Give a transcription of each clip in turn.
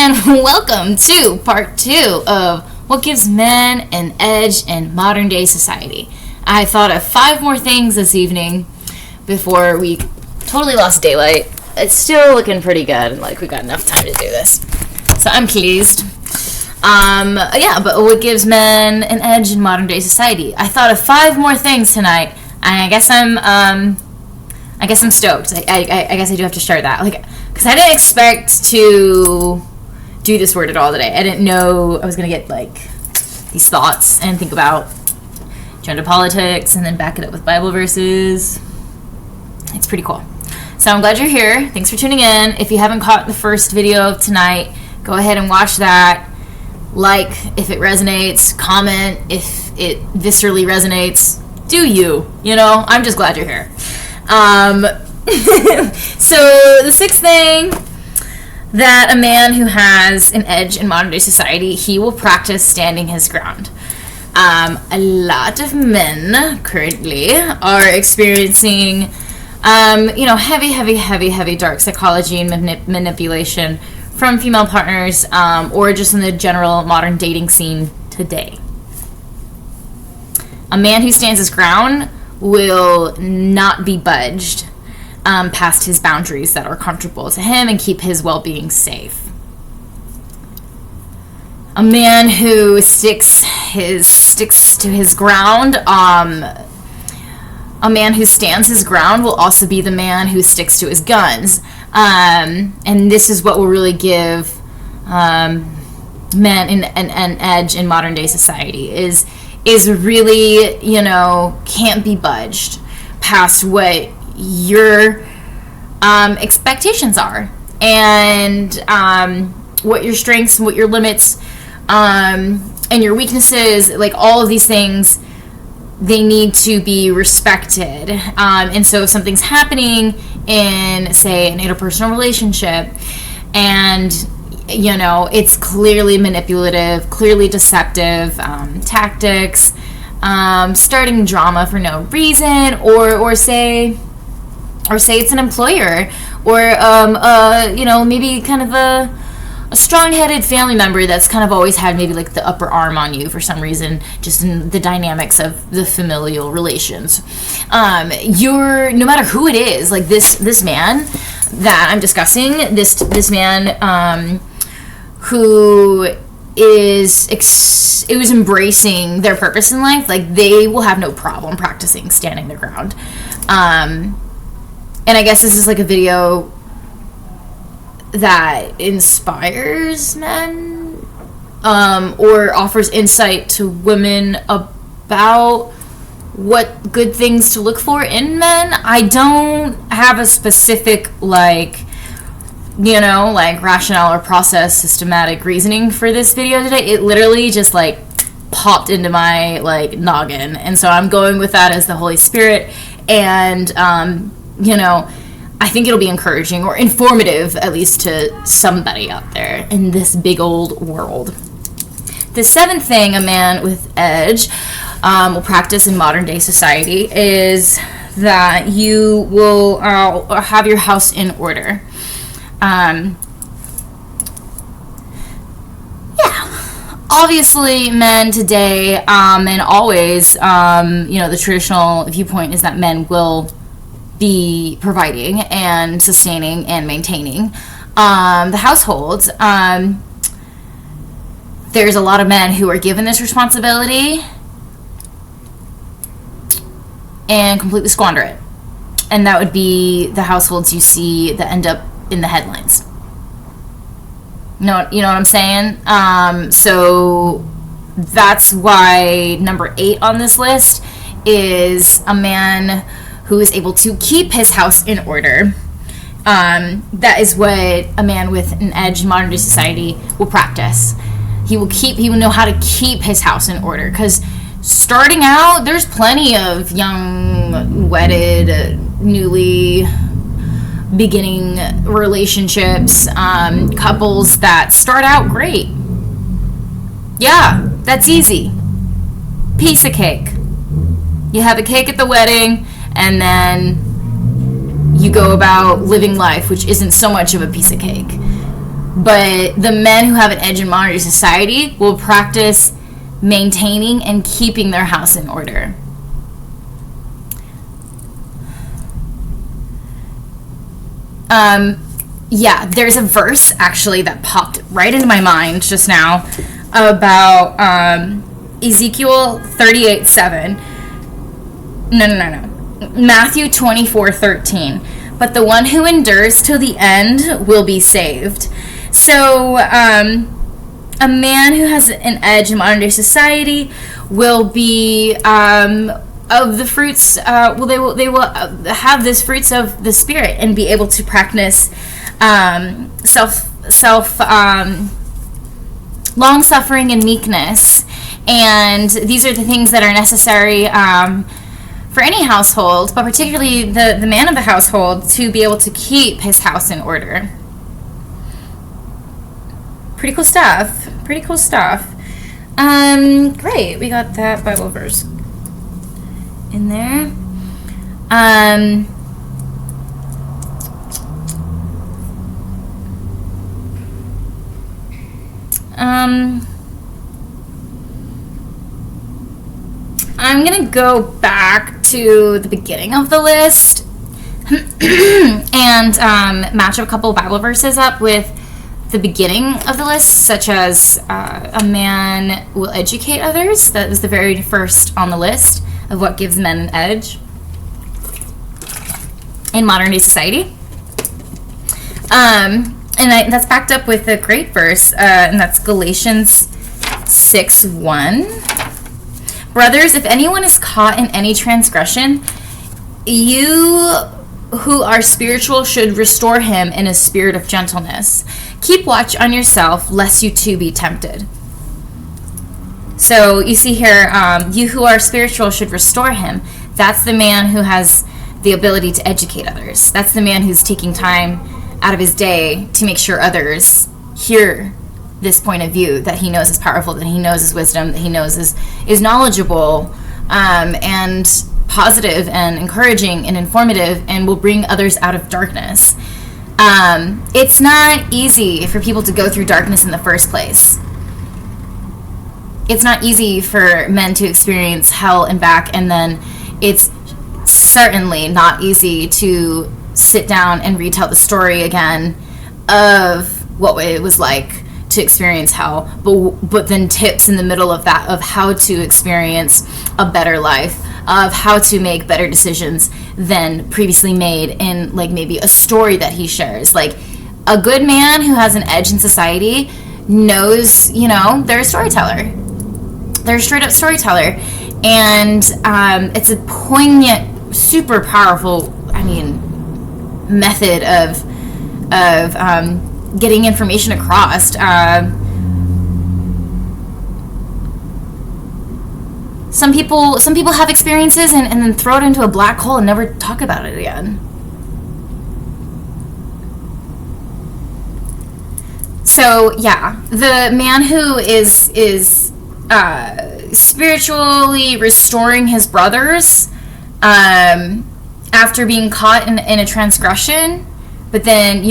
and welcome to part 2 of what gives men an edge in modern day society. I thought of 5 more things this evening before we totally lost daylight. It's still looking pretty good, like we got enough time to do this, so I'm pleased. But what gives men an edge in modern day society? I thought of 5 more things tonight, and I guess I'm stoked. I guess I do have to share that, because I didn't expect to do this word at all today. I didn't know I was gonna get these thoughts and think about gender politics and then back it up with Bible verses. It's pretty cool. So I'm glad you're here. Thanks for tuning in. If you haven't caught the first video of tonight, go ahead and watch that. Like if it resonates, comment if it viscerally resonates. Do you? I'm just glad you're here. So the 6th thing that a man who has an edge in modern day society, he will practice standing his ground. A lot of men currently are experiencing heavy dark psychology and manipulation from female partners, or just in the general modern dating scene today. A man who stands his ground will not be budged past his boundaries that are comfortable to him and keep his well-being safe. A man who sticks to his ground, a man who stands his ground will also be the man who sticks to his guns. And this is what will really give men an edge in modern day society, is really, can't be budged past what your expectations are, and what your strengths and what your limits and your weaknesses, all of these things, they need to be respected. And so if something's happening in, say, an interpersonal relationship, and it's clearly manipulative, clearly deceptive tactics, starting drama for no reason, or say it's an employer, or maybe kind of a strong-headed family member that's kind of always had maybe the upper arm on you for some reason, just in the dynamics of the familial relations. No matter who it is, this man that I'm discussing, this man who is embracing their purpose in life, they will have no problem practicing standing their ground. And I guess this is a video that inspires men, or offers insight to women about what good things to look for in men. I don't have a specific rationale or process, systematic reasoning for this video today. It literally just popped into my noggin, and so I'm going with that as the Holy Spirit. And I think it'll be encouraging or informative, at least to somebody out there in this big old world. The 7th thing a man with edge will practice in modern day society is that you will have your house in order. Obviously, men today, and always, the traditional viewpoint is that men will be providing and sustaining and maintaining the households. There's a lot of men who are given this responsibility and completely squander it. And that would be the households you see that end up in the headlines. You know what I'm saying? So that's why number 8 on this list is a man who is able to keep his house in order. That is what a man with an edge in modern day society will practice. He will know how to keep his house in order, because starting out, there's plenty of young, wedded, newly beginning relationships, couples that start out great. Yeah, that's easy. Piece of cake. You have a cake at the wedding, and then you go about living life, which isn't so much of a piece of cake. But the men who have an edge in modern society will practice maintaining and keeping their house in order. Yeah, there's a verse actually that popped right into my mind just now about Ezekiel 38:7. No. Matthew 24:13. But the one who endures till the end will be saved. So, a man who has an edge in modern day society will be of the fruits. They will have this fruits of the Spirit and be able to practice long suffering and meekness. And these are the things that are necessary for any household, but particularly the man of the household, to be able to keep his house in order. Pretty cool stuff. Great, we got that Bible verse in there. I'm gonna go back to the beginning of the list and match a couple Bible verses up with the beginning of the list, such as a man will educate others. That was the very first on the list of what gives men an edge in modern day society. And that's backed up with a great verse, and that's Galatians 6:1. Brothers, if anyone is caught in any transgression, you who are spiritual should restore him in a spirit of gentleness. Keep watch on yourself, lest you too be tempted. So you see here, you who are spiritual should restore him. That's the man who has the ability to educate others. That's the man who's taking time out of his day to make sure others hear this point of view, that he knows is powerful, that he knows is wisdom, that he knows is knowledgeable, and positive and encouraging and informative, and will bring others out of darkness. It's not easy for people to go through darkness in the first place. It's not easy for men to experience hell and back, and then it's certainly not easy to sit down and retell the story again of what it was like to experience hell, but then tips in the middle of that of how to experience a better life, of how to make better decisions than previously made in, like, maybe a story that he shares. Like, a good man who has an edge in society knows, they're a storyteller. They're a straight up storyteller. And it's a poignant, super powerful, method of getting information across. Some people have experiences and then throw it into a black hole and never talk about it again. So yeah, the man who is spiritually restoring his brothers after being caught in a transgression, but then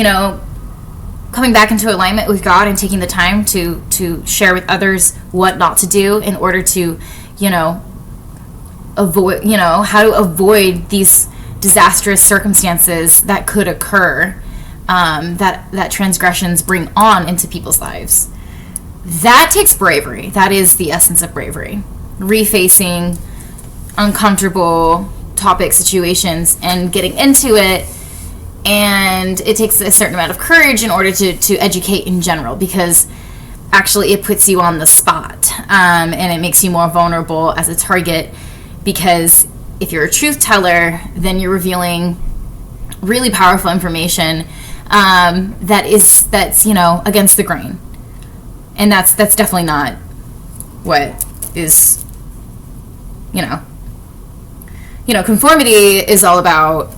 coming back into alignment with God and taking the time to share with others what not to do in order to avoid how to avoid these disastrous circumstances that could occur, that transgressions bring on into people's lives. That takes bravery. That is the essence of bravery. Refacing uncomfortable topic situations and getting into it. And it takes a certain amount of courage in order to educate in general, because actually it puts you on the spot, and it makes you more vulnerable as a target, because if you're a truth teller, then you're revealing really powerful information that's against the grain, and that's definitely not what is conformity is all about.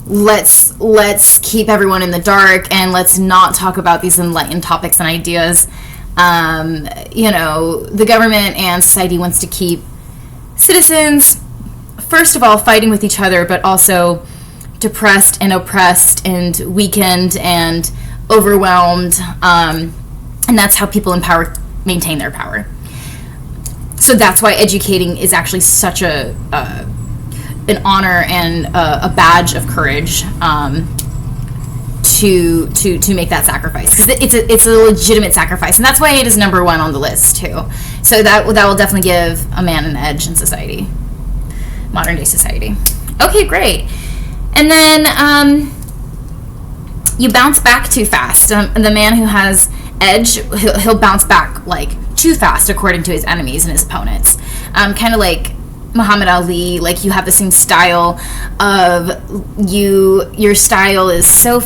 Let's keep everyone in the dark, and let's not talk about these enlightened topics and ideas. The government and society wants to keep citizens, first of all, fighting with each other, but also depressed and oppressed and weakened and overwhelmed, and that's how people in power maintain their power. So that's why educating is actually such an honor and a badge of courage, to make that sacrifice, because it's a legitimate sacrifice, and that's why it is number one on the list too. So that will definitely give a man an edge in society, modern day society. Okay, great. And then you bounce back too fast. The man who has edge, he'll bounce back like too fast according to his enemies and his opponents. Kind of like Muhammad Ali, like you have the same style of your style is so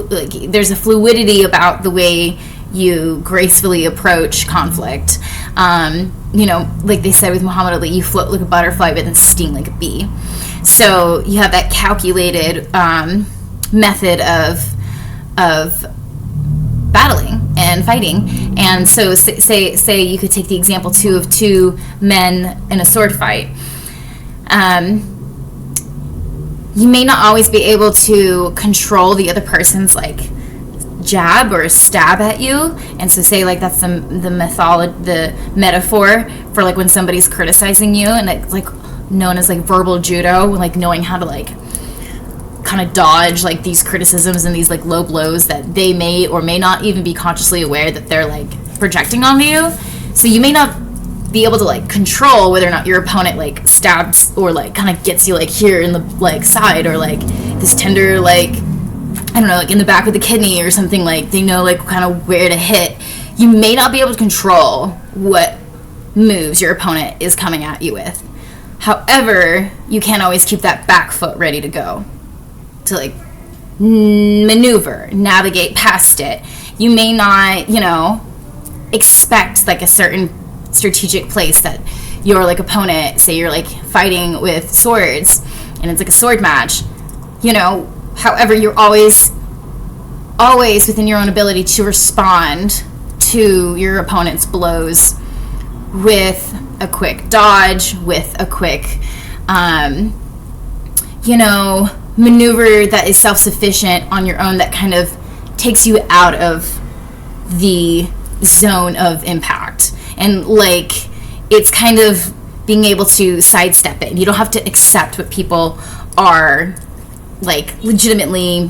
like there's a fluidity about the way you gracefully approach conflict. Like they said with Muhammad Ali, you float like a butterfly but then sting like a bee. So you have that calculated method of battling and fighting. And so say you could take the example too of two men in a sword fight. You may not always be able to control the other person's like jab or stab at you, and so say like that's the metaphor for like when somebody's criticizing you, and it's like known as like verbal judo, like knowing how to like kind of dodge like these criticisms and these like low blows that they may or may not even be consciously aware that they're like projecting onto you. So you may not be able to like control whether or not your opponent like stabs or like kind of gets you like here in the like side, or like this tender like I don't know, like in the back of the kidney or something, like they know like kind of where to hit. You may not be able to control what moves your opponent is coming at you with. However, you can't always keep that back foot ready to go, to like maneuver, navigate past it. You may not, expect like a certain strategic place that your like opponent, say you're like fighting with swords and it's like a sword match, however, you're always within your own ability to respond to your opponent's blows with a quick dodge, with a quick maneuver that is self-sufficient on your own, that kind of takes you out of the zone of impact. And like it's kind of being able to sidestep it. You don't have to accept what people are like legitimately,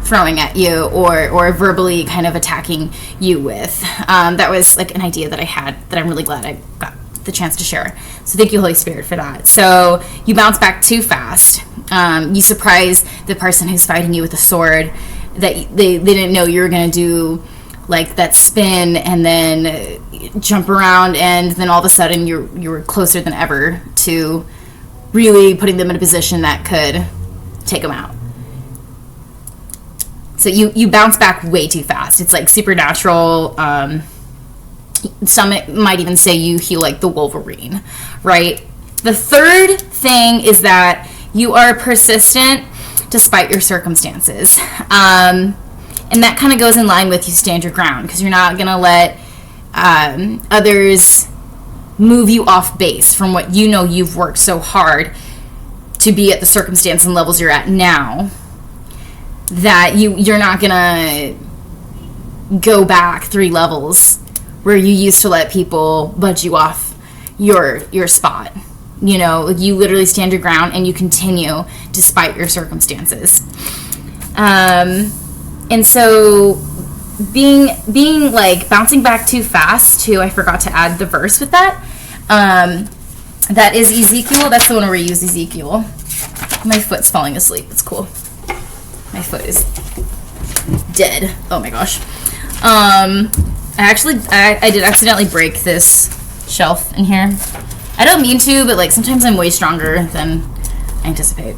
throwing at you or verbally kind of attacking you with. That was like an idea that I had that I'm really glad I got the chance to share. So thank you, Holy Spirit, for that. So you bounce back too fast. You surprise the person who's fighting you with a sword that they didn't know you were going to do, like that spin and then jump around, and then all of a sudden you were closer than ever to really putting them in a position that could take them out. So you bounce back way too fast. It's like supernatural. Some might even say you heal like the Wolverine, right? The third thing is that you are persistent despite your circumstances. And that kind of goes in line with you stand your ground, because you're not going to let others move you off base from what you've worked so hard to be at the circumstance and levels you're at now, that you're not going to go back 3 levels where you used to let people budge you off your spot. You literally stand your ground and you continue despite your circumstances. And so being like bouncing back too fast too, I forgot to add the verse with that. That is Ezekiel. That's the one where we use Ezekiel. My foot's falling asleep. It's cool. My foot is dead. Oh my gosh. I did accidentally break this shelf in here. I don't mean to, but like sometimes I'm way stronger than I anticipate.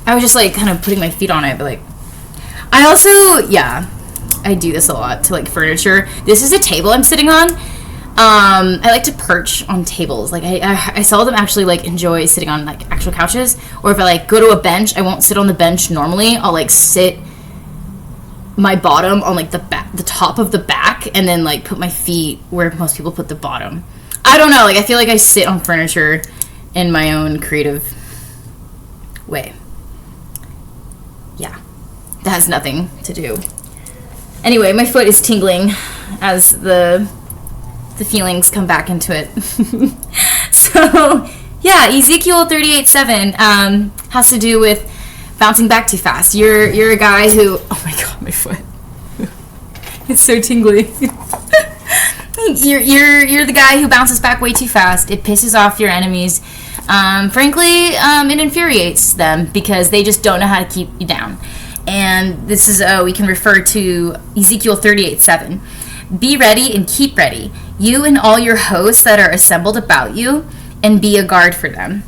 I was just like kind of putting my feet on it, but like I also, I do this a lot to like furniture. This is a table I'm sitting on. I like to perch on tables. Like I seldom actually like enjoy sitting on like actual couches. Or if I like go to a bench, I won't sit on the bench normally. I'll like sit my bottom on like the top of the back, and then like put my feet where most people put the bottom. I don't know. Like I feel like I sit on furniture in my own creative way. Yeah. That has nothing to do Anyway, my foot is tingling as the feelings come back into it. So, yeah, Ezekiel 38:7 has to do with bouncing back too fast. You're a guy who, oh my god, my foot. It's so tingly. You're the guy who bounces back way too fast. It pisses off your enemies. Frankly, it infuriates them because they just don't know how to keep you down. And this is, we can refer to Ezekiel 38:7. Be ready and keep ready, you and all your hosts that are assembled about you, and be a guard for them.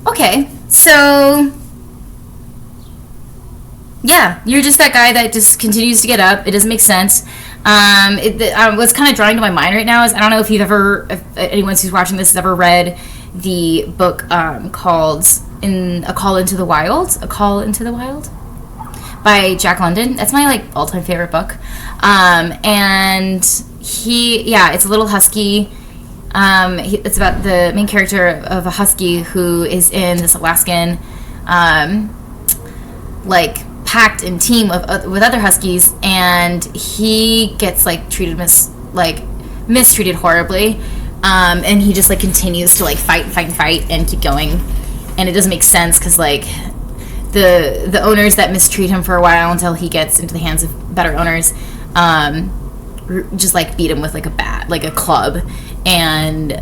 Okay, so yeah, you're just that guy that just continues to get up. It doesn't make sense. What's kind of drawing to my mind right now is, I don't know if anyone who's watching this has ever read the book called A Call into the Wild by Jack London. That's my like all-time favorite book. And it's a little husky. It's about the main character of a husky who is in this Alaskan pact and team with other huskies, and he gets mistreated horribly, and he just continues to fight and keep going, and it doesn't make sense because the owners that mistreat him for a while until he gets into the hands of better owners just beat him with a bat, a club, and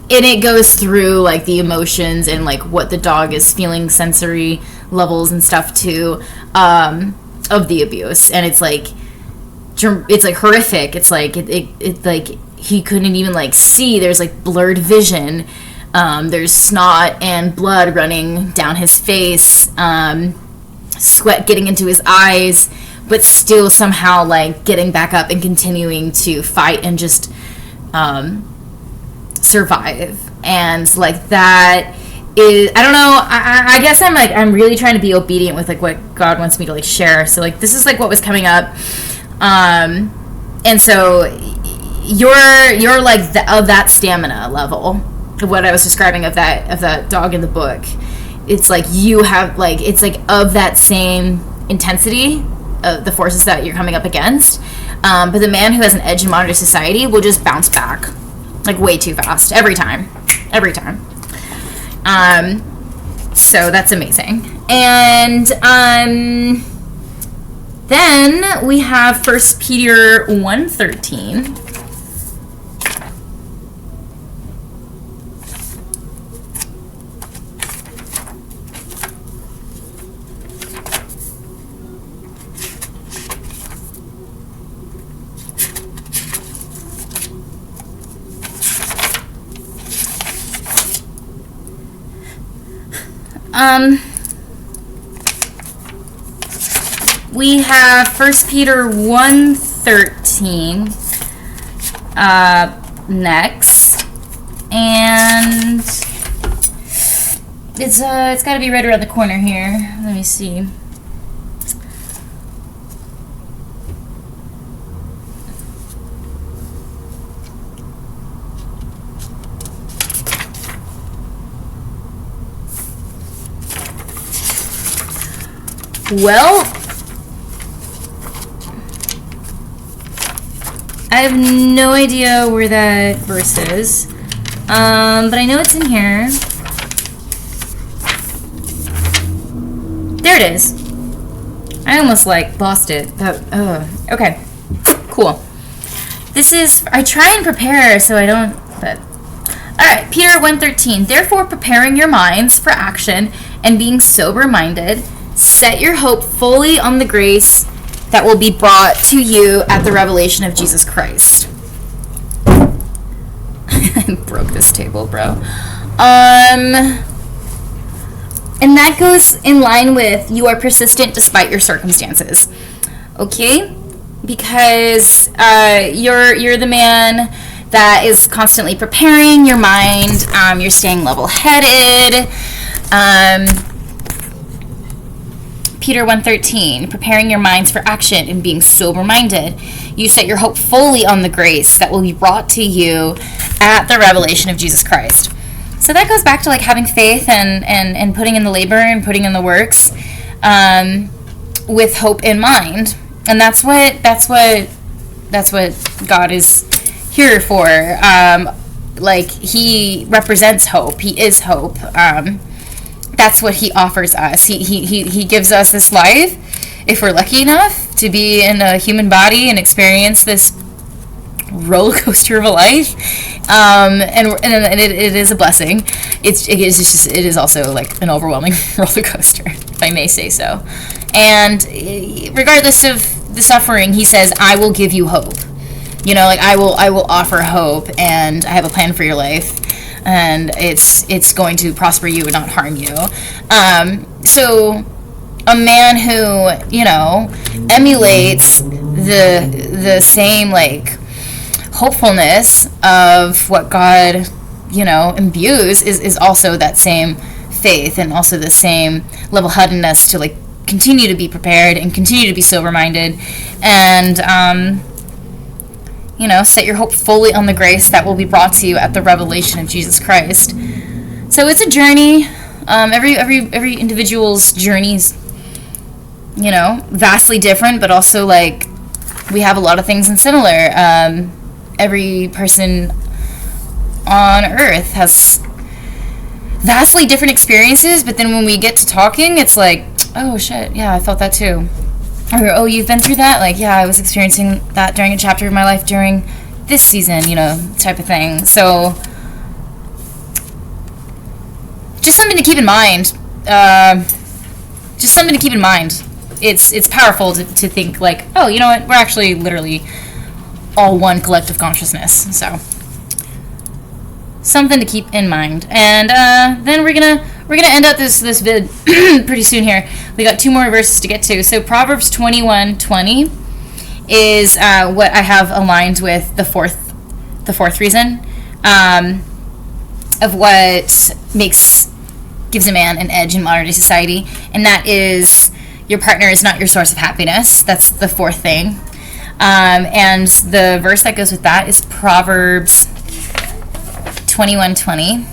it goes through the emotions and what the dog is feeling, sensory levels and stuff too, of the abuse, and it's horrific. It's he couldn't even see. There's blurred vision. There's snot and blood running down his face, sweat getting into his eyes, but still somehow getting back up and continuing to fight and just survive. And that is, I don't know, I guess I'm really trying to be obedient with what God wants me to share. So this is what was coming up, and so you're of that stamina level of what I was describing of that dog in the book. It's you have it's of that same intensity of the forces that you're coming up against, but the man who has an edge in modern society will just bounce back way too fast every time. So that's amazing. And then we have 1 Peter 1:13. We have 1 Peter 1:13 next, and it's got to be right around the corner here. Let me see. Well, I have no idea where that verse is, but I know it's in here. There it is. I almost lost it. Okay, cool. This is, I try and prepare so I don't, but alright, Peter 1:13. Therefore, preparing your minds for action and being sober-minded, set your hope fully on the grace that will be brought to you at the revelation of Jesus Christ. I broke this table, bro. And that goes in line with you are persistent despite your circumstances. Okay? Because you're the man that is constantly preparing your mind. You're staying level-headed. Peter 1:13, preparing your minds for action and being sober-minded. You set your hope fully on the grace that will be brought to you at the revelation of Jesus Christ. So that goes back to like having faith and putting in the labor and putting in the works with hope in mind. And that's what God is here for. Like, he represents hope. He is hope. That's what he offers us. He gives us this life, if we're lucky enough to be in a human body and experience this roller coaster of a life. And it is a blessing. It is also like an overwhelming roller coaster, if I may say so. And regardless of the suffering, he says, I will give you hope. You know, like I will offer hope, and I have a plan for your life, and it's going to prosper you and not harm you. So a man who, you know, emulates the same like hopefulness of what God, you know, imbues is also that same faith and also the same level-headedness to like continue to be prepared and continue to be sober-minded and you know, set your hope fully on the grace that will be brought to you at the revelation of Jesus Christ. So it's a journey. Every individual's journey's, you know, vastly different, but also like we have a lot of things in similar. Every person on earth has vastly different experiences, but then when we get to talking, it's like, oh shit, yeah, I felt that too. Or, oh, you've been through that? Like, yeah, I was experiencing that during a chapter of my life during this season, you know, type of thing. So, just something to keep in mind. It's powerful to think, like, oh, you know what? We're actually literally all one collective consciousness. So, something to keep in mind. And then we're gonna end up this vid pretty soon here. We got 2 more verses to get to. So Proverbs 21:20 is what I have aligned with the fourth reason of what gives a man an edge in modern day society, and that is your partner is not your source of happiness. That's the 4th thing. And the verse that goes with that is Proverbs 21:20.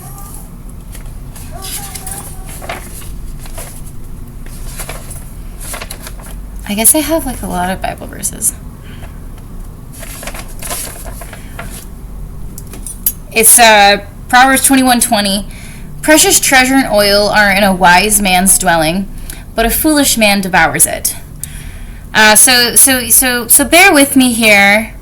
I guess I have like a lot of Bible verses. It's Proverbs 21:20. Precious treasure and oil are in a wise man's dwelling, but a foolish man devours it. So bear with me here.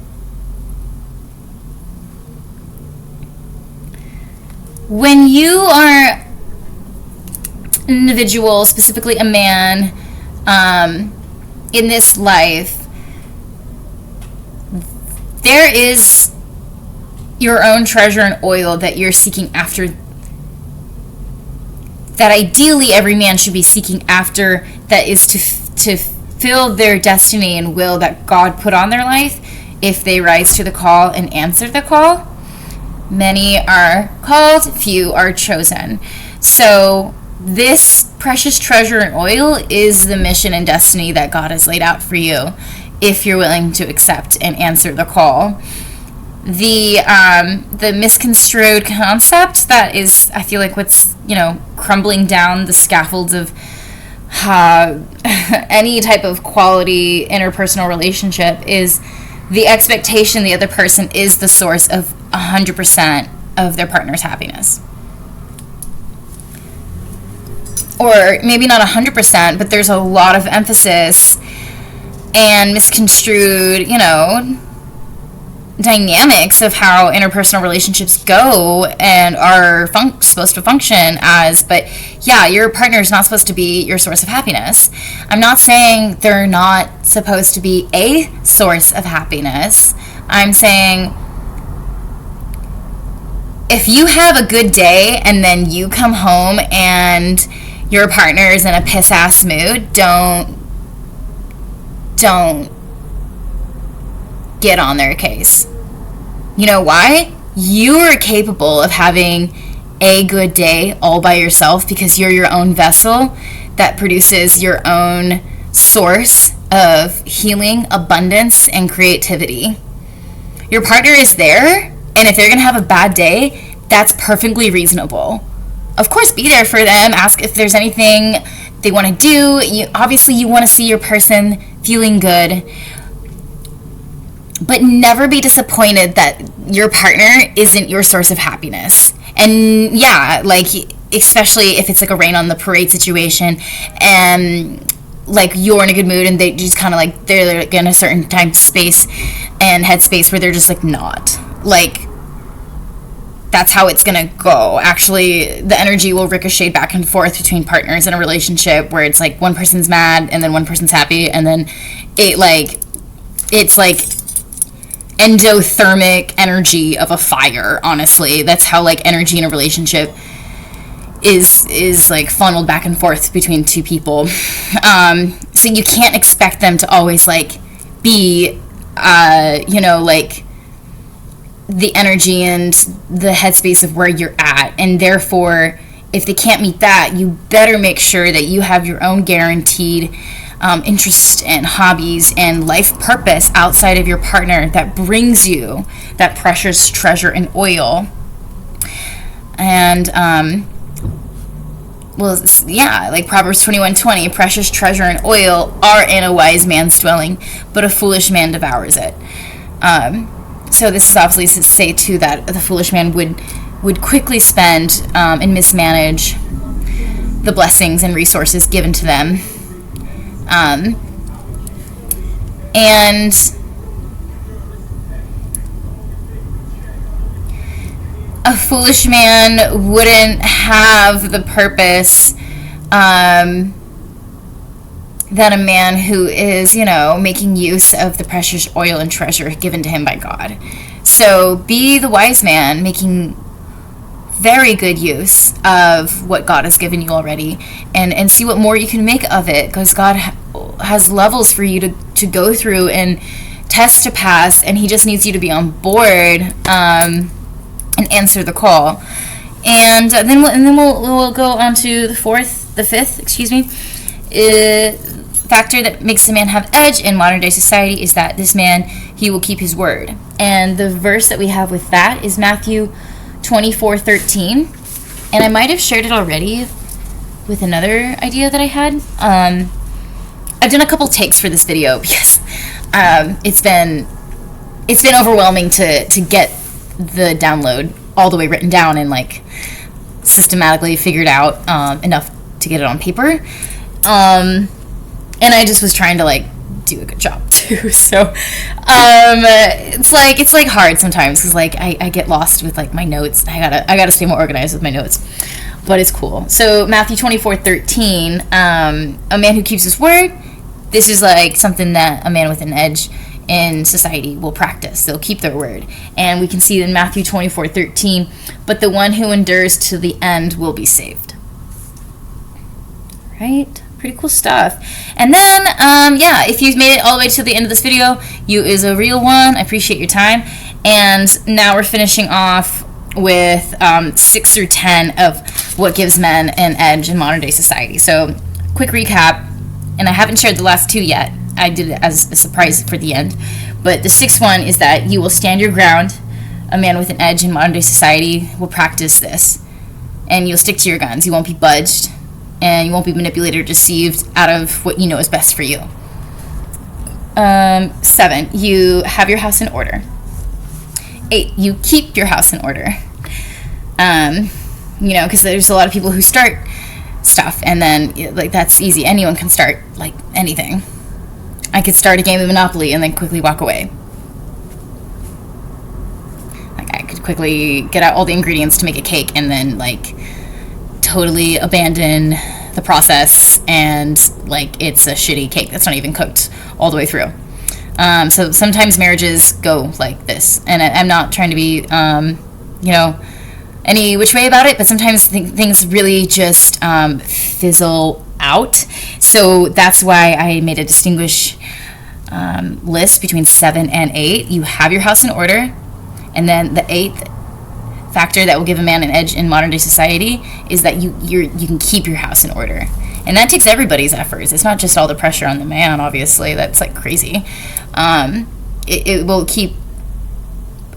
When you are an individual, specifically a man, in this life, there is your own treasure and oil that you're seeking after, that ideally every man should be seeking after, that is to fill their destiny and will that God put on their life if they rise to the call and answer the call. Many are called, few are chosen. So this precious treasure and oil is the mission and destiny that God has laid out for you if you're willing to accept and answer the call. The misconstrued concept that is, I feel like, what's, you know, crumbling down the scaffolds of any type of quality interpersonal relationship is the expectation the other person is the source of 100% of their partner's happiness. Or maybe not 100%, but there's a lot of emphasis and misconstrued, you know, dynamics of how interpersonal relationships go and are supposed to function as, but yeah, your partner is not supposed to be your source of happiness. I'm not saying they're not supposed to be a source of happiness. I'm saying if you have a good day and then you come home and your partner is in a piss-ass mood, don't get on their case. You know why? You are capable of having a good day all by yourself because you're your own vessel. that produces your own source of healing, abundance, and creativity. Your partner is there, and if they're going to have a bad day, that's perfectly reasonable. Of course, be there for them. Ask if there's anything they want to do. Obviously, you want to see your person feeling good, but never be disappointed that your partner isn't your source of happiness. And yeah, like, especially if it's like a rain on the parade situation, and like you're in a good mood and they just kind of like they're like in a certain time space and headspace where they're just like not, like, that's how it's gonna go. Actually, the energy will ricochet back and forth between partners in a relationship where it's like one person's mad and then one person's happy, and then it's like endothermic energy of a fire. Honestly, that's how like energy in a relationship is like funneled back and forth between two people. So you can't expect them to always like be like the energy and the headspace of where you're at, and therefore if they can't meet that, you better make sure that you have your own guaranteed interest and hobbies and life purpose outside of your partner that brings you that precious treasure and oil. And like Proverbs 21:20, precious treasure and oil are in a wise man's dwelling, but a foolish man devours it. So this is obviously to say too that the foolish man would quickly spend and mismanage the blessings and resources given to them. And a foolish man wouldn't have the purpose that a man who is, making use of the precious oil and treasure given to him by God. So be the wise man, making very good use of what God has given you already, and see what more you can make of it, because God has levels for you to go through and test to pass, and he just needs you to be on board and answer the call. And then we'll go on to the fifth factor that makes a man have edge in modern day society is that this man, he will keep his word. And the verse that we have with that is Matthew 24:13, and I might have shared it already with another idea that I had. I've done a couple takes for this video because it's been overwhelming to get the download all the way written down and like systematically figured out enough to get it on paper. And I just was trying to like do a good job too. So it's like hard sometimes because like I get lost with like my notes. I gotta stay more organized with my notes, but it's cool. So Matthew 24:13, a man who keeps his word. This is like something that a man with an edge in society will practice. They'll keep their word, and we can see in Matthew 24:13, but the one who endures to the end will be saved. Right? Pretty cool stuff. And then, if you've made it all the way to the end of this video, you is a real one. I appreciate your time. And now we're finishing off with 6 through 10 of what gives men an edge in modern day society. So, quick recap, and I haven't shared the last 2 yet. I did it as a surprise for the end. But the 6th one is that you will stand your ground. A man with an edge in modern day society will practice this. And you'll stick to your guns. You won't be budged. And you won't be manipulated or deceived out of what you know is best for you. 7, you have your house in order. 8, you keep your house in order. Because there's a lot of people who start stuff, and then like that's easy. Anyone can start like anything. I could start a game of Monopoly and then quickly walk away. Like I could quickly get out all the ingredients to make a cake and then like totally abandon the process, and like it's a shitty cake that's not even cooked all the way through. So sometimes marriages go like this, and I'm not trying to be any which way about it, but sometimes things really just fizzle out. So that's why I made a distinguished list between 7 and 8. You have your house in order, and then the 8th factor that will give a man an edge in modern day society is that you can keep your house in order. And that takes everybody's efforts. It's not just all the pressure on the man, obviously. That's like crazy. It will keep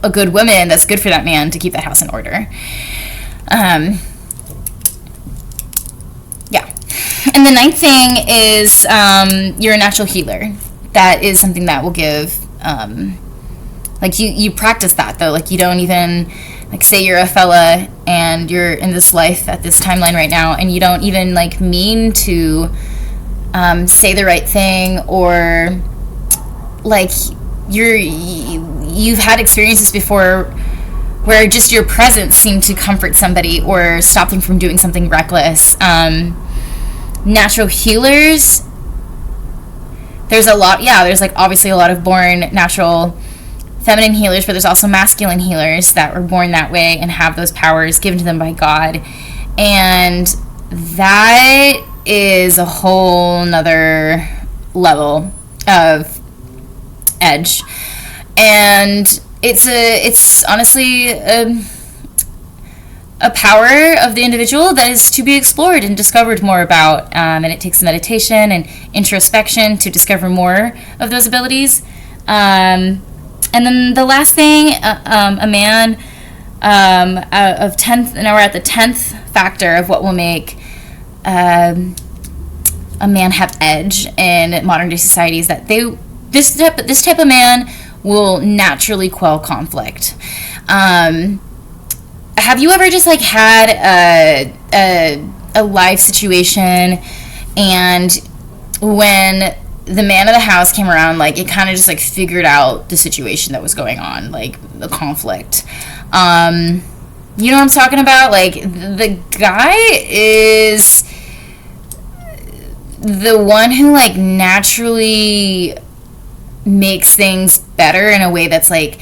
a good woman that's good for that man to keep that house in order. Yeah. And the ninth thing is you're a natural healer. That is something that will give, like you practice that though. Like you don't even, like say you're a fella and you're in this life at this timeline right now and you don't even like mean to say the right thing, or like you've had experiences before where just your presence seemed to comfort somebody or stop them from doing something reckless. Natural healers, there's like obviously a lot of born natural feminine healers, but there's also masculine healers that were born that way and have those powers given to them by God. And that is a whole nother level of edge. And it's honestly a power of the individual that is to be explored and discovered more about. And it takes meditation and introspection to discover more of those abilities. And then the last thing, a man of 10th, now we're at the 10th factor of what will make a man have edge in modern day society is that this type of man will naturally quell conflict. Have you ever just like had a life situation, and when the man of the house came around, like it kind of just like figured out the situation that was going on, like the conflict. You know what I'm talking about? Like the guy is the one who like naturally makes things better in a way that's like,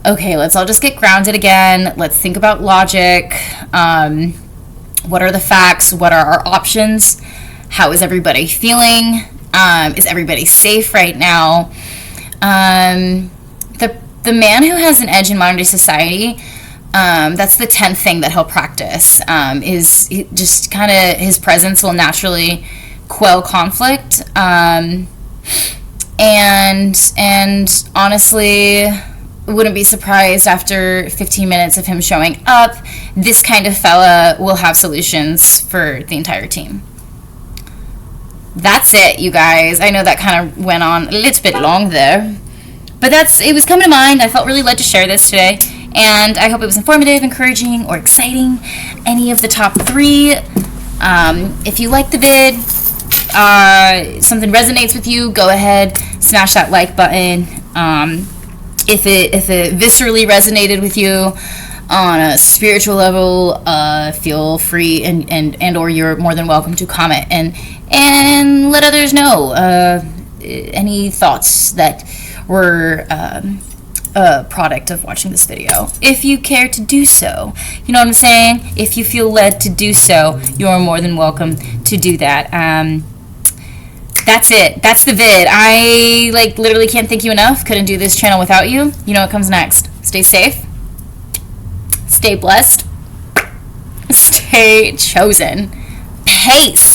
okay, let's all just get grounded again. Let's think about logic. What are the facts? What are our options? How is everybody feeling? Is everybody safe right now? The man who has an edge in modern day society, that's the 10th thing that he'll practice, is just kind of his presence will naturally quell conflict. And honestly, wouldn't be surprised after 15 minutes of him showing up, this kind of fella will have solutions for the entire team. That's it, you guys. I know that kind of went on a little bit long there, but it was coming to mind. I felt really led to share this today, and I hope it was informative, encouraging, or exciting. Any of the top 3. If you like the vid, something resonates with you, go ahead, smash that like button. If it viscerally resonated with you on a spiritual level, feel free and or you're more than welcome to comment and let others know any thoughts that were a product of watching this video, if you care to do so. You know what I'm saying? If you feel led to do so, you're more than welcome to do that. That's it. That's the vid. I literally can't thank you enough. Couldn't do this channel without you. You know what comes next. Stay safe. Stay blessed. Stay chosen. Peace.